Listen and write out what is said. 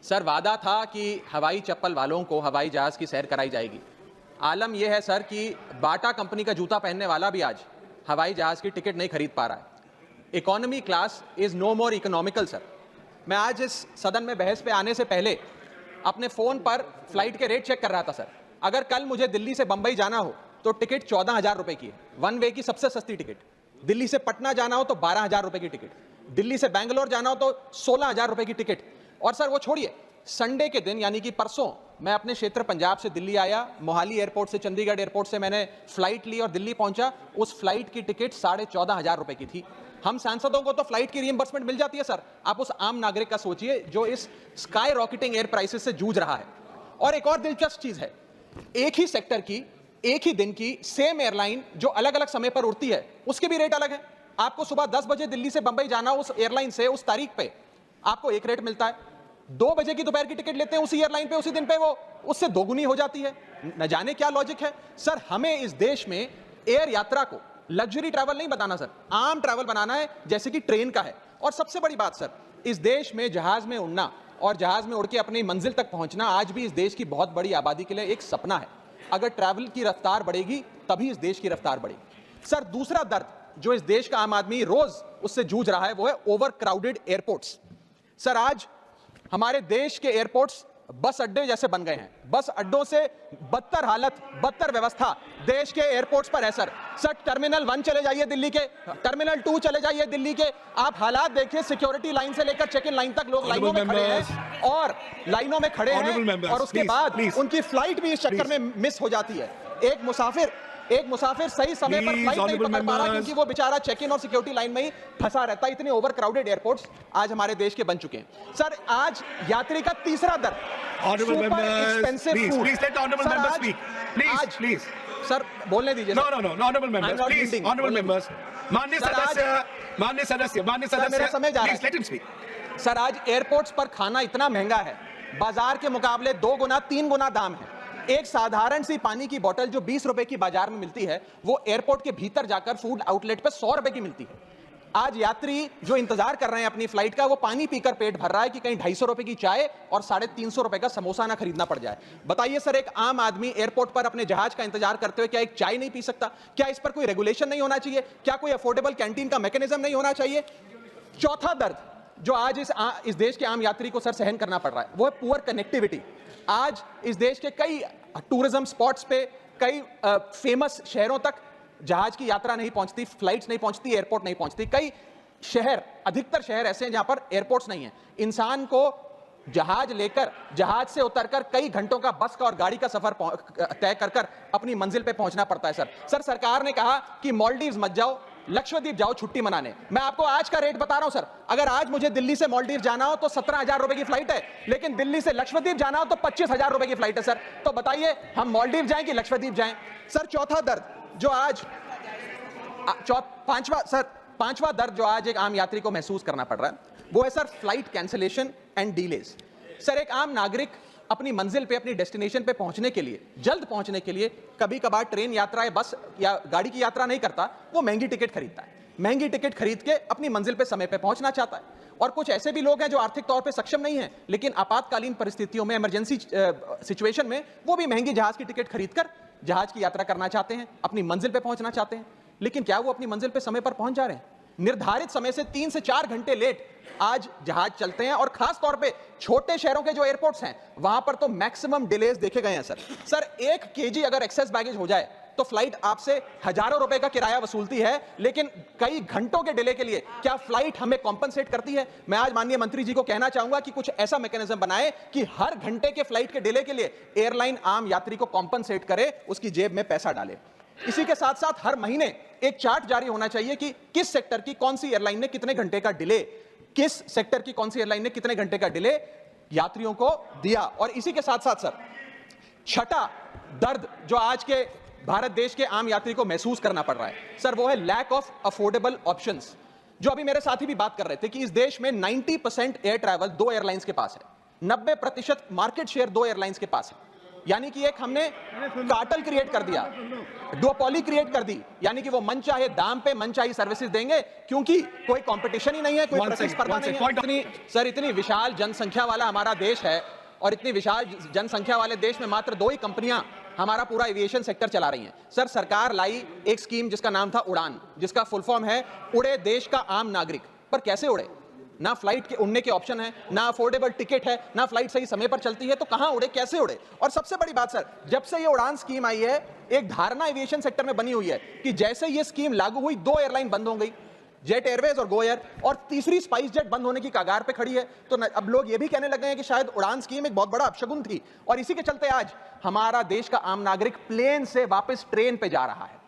Sir वादा था कि हवाई चप्पल वालों को हवाई जहाज की सैर कराई जाएगी। आलम यह है सर कि बाटा कंपनी का जूता पहनने वाला भी आज हवाई जहाज की टिकट नहीं खरीद पा रहा है। Economy class is no more economical sir. मैं आज इस सदन में बहस पे आने से पहले अपने फोन पर फ्लाइट के रेट चेक कर रहा था सर। अगर कल मुझे दिल्ली से बंबई जाना हो तो टिकट 14,000 रुपए की है, वन वे की सबसे सस्ती टिकट। दिल्ली से पटना जाना हो तो 12,000 रुपए की टिकट, दिल्ली से बैंगलोर जाना हो तो 16,000 रुपए की टिकट। और सर वो छोड़िए, संडे के दिन यानी कि परसों मैं अपने क्षेत्र पंजाब से दिल्ली आया, मोहाली एयरपोर्ट से चंडीगढ़ एयरपोर्ट से मैंने फ्लाइट ली और दिल्ली पहुंचा। उस फ्लाइट की टिकट 14,500 रुपए की थी। हम सांसदों को तो फ्लाइट की रिइंबर्समेंट मिल जाती है सर, आप उस आम नागरिक का सोचिए जो इस स्काई रॉकेटिंग एयर प्राइसेस से जूझ रहा है। और एक और दिलचस्प चीज है, एक ही सेक्टर की एक ही दिन की सेम एयरलाइन जो अलग अलग समय पर उड़ती है उसके भी रेट अलग है। आपको सुबह 10 बजे दिल्ली से बंबई जाना, उस एयरलाइन से उस तारीख पे आपको एक रेट मिलता है। 2 बजे की दोपहर की टिकट लेते हैं उसी एयरलाइन पे, उसी दिन पे वो उससे दोगुनी हो जाती है। न जाने क्या लॉजिक है सर। हमें इस देश में एयर यात्रा को लग्जरी ट्रैवल नहीं बताना सर, आम ट्रैवल बनाना है जैसे कि ट्रेन का है। और सबसे बड़ी बात सर, इस देश में जहाज में उड़ना और जहाज में उड़ के अपनी मंजिल तक पहुंचना आज भी इस देश की बहुत बड़ी आबादी के लिए एक सपना है। अगर ट्रैवल की रफ्तार बढ़ेगी तभी इस देश की रफ्तार बढ़ेगी। सर दूसरा दर्द जो इस देश का आम आदमी रोज उससे जूझ रहा है वो है ओवर क्राउडेड एयरपोर्ट्स। सर आज हमारे देश के एयरपोर्ट्स बस अड्डे जैसे बन गए हैं। बस अड्डों से बदतर हालत, बदतर व्यवस्था देश के एयरपोर्ट्स पर है सर। सर टर्मिनल 1 चले जाइए दिल्ली के, टर्मिनल 2 चले जाइए दिल्ली के, आप हालात देखिए। सिक्योरिटी लाइन से लेकर चेक इन लाइन तक लोग लाइनों में खड़े हैं और लाइनों में खड़े हैं और उसके बाद उनकी फ्लाइट भी इस चक्कर में मिस हो जाती है। एक मुसाफिर सही समय पर फ्लाइट नहीं पकड़ पा रहा क्योंकि वो बेचारा चेक इन और सिक्योरिटी लाइन में ही फंसा रहता है। इतने ओवर क्राउडेड एयरपोर्ट्स आज हमारे देश के बन चुके हैं। सर आज यात्री का तीसरा दर सुपर एक्सपेंसिव फूड। सर बोलने दीजिए। मेरा समय जा रहा है सर। आज एयरपोर्ट्स पर खाना इतना महंगा है, बाजार के मुकाबले 2 गुना 3 गुना दाम है। एक साधारण सी पानी की बोतल जो 20 रुपए की बाजार में मिलती है वो एयरपोर्ट के भीतर जाकर फूड आउटलेट पर 100 रुपए की मिलती है। आज यात्री जो इंतजार कर रहे हैं अपनी फ्लाइट का, वो पानी पीकर पेट भर रहा है कि कहीं 250 रुपए की चाय और 350 रुपए का समोसा ना खरीदना पड़ जाए। बताइए सर, एक आम आदमी एयरपोर्ट पर अपने जहाज का इंतजार करते हुए क्या एक चाय नहीं पी सकता? क्या इस पर कोई रेगुलेशन नहीं होना चाहिए? क्या कोई अफोर्डेबल कैंटीन का मैकेनिज्म नहीं होना चाहिए? चौथा दर्द जो आज इस देश के आम यात्री को सर सहन करना पड़ रहा है वो है पुअर कनेक्टिविटी। आज इस देश के कई टूरिज्म स्पॉट्स पे, कई फेमस शहरों तक जहाज की यात्रा नहीं पहुंचती, फ्लाइट्स नहीं पहुंचती, एयरपोर्ट नहीं पहुंचती। कई शहर, अधिकतर शहर ऐसे हैं जहां पर एयरपोर्ट्स नहीं है। इंसान को जहाज लेकर, जहाज से उतरकर कई घंटों का बस का और गाड़ी का सफर तय कर अपनी मंजिल पे पहुंचना पड़ता है सर। सरकार ने कहा कि मालदीव्स मत जाओ, लक्षद्वीप जाओ छुट्टी मनाने। मैं आपको आज का रेट बता रहा हूं सर। अगर आज मुझे दिल्ली से मालदीव जाना हो तो 17,000 रुपए की फ्लाइट है, लेकिन दिल्ली से लक्षद्वीप जाना हो तो 25,000 रुपए की फ्लाइट है सर। तो बताइए हम मालदीव जाएं कि लक्षद्वीप जाएं? सर चौथा दर्द जो आज पांचवा दर्द जो आज एक आम यात्री को महसूस करना पड़ रहा है वो है sir flight cancellation and delays. Sir एक आम नागरिक अपनी मंजिल पे, अपनी डेस्टिनेशन पे पहुंचने के लिए, जल्द पहुंचने के लिए कभी कभार ट्रेन यात्रा या बस या गाड़ी की यात्रा नहीं करता, वो महंगी टिकट खरीदता है। महंगी टिकट खरीद के अपनी मंजिल पे समय पे पहुंचना चाहता है। और कुछ ऐसे भी लोग हैं जो आर्थिक तौर पे सक्षम नहीं है लेकिन आपातकालीन परिस्थितियों में, इमरजेंसी सिचुएशन में वो भी महंगी जहाज की टिकट खरीदकर जहाज की यात्रा करना चाहते हैं, अपनी मंजिल पे पहुंचना चाहते हैं। लेकिन क्या वो अपनी मंजिल पे समय पर पहुंच जा रहे हैं? निर्धारित समय से 3 से 4 घंटे लेट आज जहाज चलते हैं। और खास तौर पे छोटे शहरों के जो एयरपोर्ट्स हैं वहां पर तो मैक्सिमम डिलेज देखे गए हैं सर 1 केजी अगर एक्सेस बैगेज हो जाए तो फ्लाइट आपसे हजारों रुपए का किराया वसूलती है, लेकिन कई घंटों के डिले के लिए क्या फ्लाइट हमें कॉम्पनसेट करती है? मैं आज माननीय मंत्री जी को कहना चाहूंगा कि कुछ ऐसा मैकेनिज्म बनाए कि हर घंटे के फ्लाइट के डिले के लिए एयरलाइन आम यात्री को कॉम्पनसेट करे, उसकी जेब में पैसा डाले। इसी के साथ साथ हर महीने एक चार्ट जारी होना चाहिए कि किस सेक्टर की कौन सी एयरलाइन ने कितने घंटे का डिले, किस सेक्टर की कौन सी एयरलाइन ने कितने घंटे का डिले यात्रियों को दिया। और इसी के साथ साथ सर छठा दर्द जो आज के भारत देश के आम यात्री को महसूस करना पड़ रहा है सर वो है लैक ऑफ अफोर्डेबल ऑप्शंस। जो अभी मेरे साथी भी बात कर रहे थे कि इस देश में 90% एयर ट्रैवल 2 एयरलाइंस के पास है, 90% मार्केट शेयर 2 एयरलाइंस के पास है। यानी कि एक हमने कार्टेल क्रिएट कर दिया, डुओपोली क्रिएट कर दी, यानी कि वो मन चाहे दाम पे मन चाहे सर्विसेज देंगे, क्योंकि कोई कंपटीशन ही नहीं है, कोई प्रतिस्पर्धा नहीं है। इतनी विशाल जनसंख्या वाला हमारा देश है और इतनी विशाल जनसंख्या वाले देश में मात्र 2 ही कंपनियां हमारा पूरा एविएशन सेक्टर चला रही हैं। सर, सरकार लाई एक स्कीम जिसका नाम था उड़ान, जिसका फुल फॉर्म है उड़े देश का आम नागरिक। पर कैसे उड़े? ना फ्लाइट के उड़ने के ऑप्शन है, ना अफोर्डेबल टिकट है, ना फ्लाइट सही समय पर चलती है, तो कहां उड़े, कैसे उड़े? और सबसे बड़ी बात सर, जब से ये उड़ान स्कीम आई है, एक धारणा एविएशन सेक्टर में बनी हुई है कि जैसे ये स्कीम लागू हुई 2 एयरलाइन बंद हो गई, जेट एयरवेज और गो एयर, और तीसरी स्पाइस जेट बंद होने की कगार पे खड़ी है। तो अब लोग ये भी कहने लगे हैं कि शायद उड़ान स्कीम एक बहुत बड़ा अपशगुन थी, और इसी के चलते आज हमारा देश का आम नागरिक प्लेन से वापस ट्रेन पे जा रहा है।